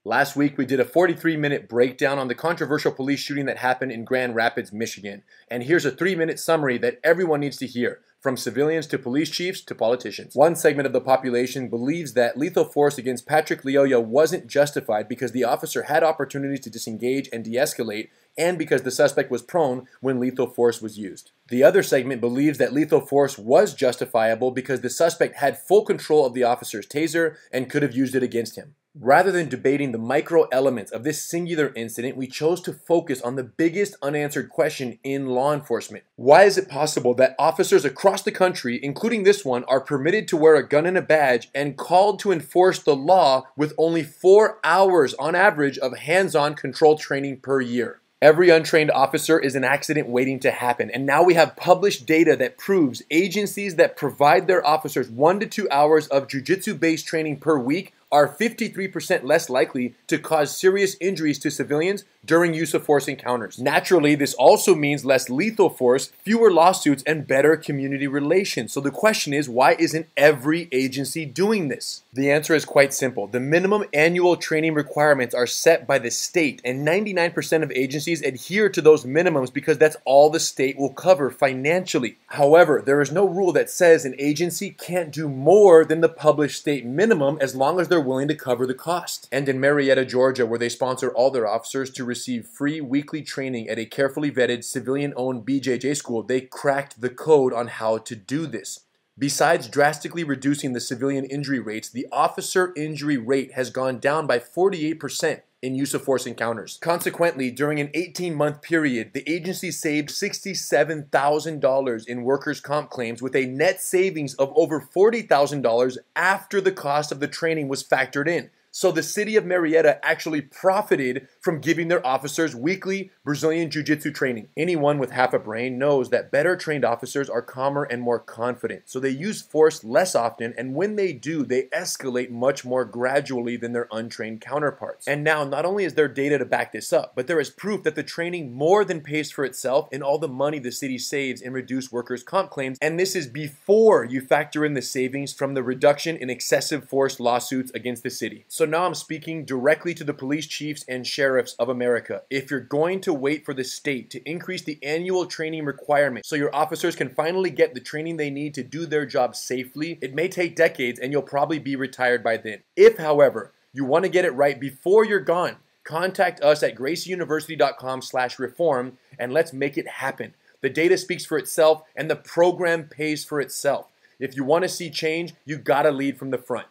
Last week, we did a 43-minute breakdown on the controversial police shooting that happened in Grand Rapids, Michigan. And here's a 3-minute summary that everyone needs to hear, from civilians to police chiefs to politicians. One segment of the population believes that lethal force against Patrick Lyoya wasn't justified because the officer had opportunities to disengage and de-escalate, and because the suspect was prone when lethal force was used. The other segment believes that lethal force was justifiable because the suspect had full control of the officer's taser and could have used it against him. Rather than debating the micro elements of this singular incident, we chose to focus on the biggest unanswered question in law enforcement. Why is it possible that officers across the country, including this one, are permitted to wear a gun and a badge and called to enforce the law with only 4 hours on average of hands-on control training per year? Every untrained officer is an accident waiting to happen, and now we have published data that proves agencies that provide their officers 1 to 2 hours of jiu-jitsu based training per week are 53% less likely to cause serious injuries to civilians during use of force encounters. Naturally, this also means less lethal force, fewer lawsuits, and better community relations. So the question is, why isn't every agency doing this? The answer is quite simple. The minimum annual training requirements are set by the state, and 99% of agencies adhere to those minimums because that's all the state will cover financially. However, there is no rule that says an agency can't do more than the published state minimum as long as they're willing to cover the cost. And in Marietta, Georgia, where they sponsor all their officers to receive free weekly training at a carefully vetted civilian-owned BJJ school, they cracked the code on how to do this. Besides drastically reducing the civilian injury rates, the officer injury rate has gone down by 48% in use of force encounters. Consequently, during an 18-month period, the agency saved $67,000 in workers' comp claims with a net savings of over $40,000 after the cost of the training was factored in. So the city of Marietta actually profited from giving their officers weekly Brazilian Jiu-Jitsu training. Anyone with half a brain knows that better trained officers are calmer and more confident. So they use force less often, and when they do, they escalate much more gradually than their untrained counterparts. And now, not only is there data to back this up, but there is proof that the training more than pays for itself in all the money the city saves in reduced workers' comp claims. And this is before you factor in the savings from the reduction in excessive force lawsuits against the city. So now I'm speaking directly to the police chiefs and sheriffs of America. If you're going to wait for the state to increase the annual training requirement so your officers can finally get the training they need to do their job safely, it may take decades and you'll probably be retired by then. If, however, you want to get it right before you're gone, contact us at gracieuniversity.com/reform and let's make it happen. The data speaks for itself and the program pays for itself. If you want to see change, you gotta lead from the front.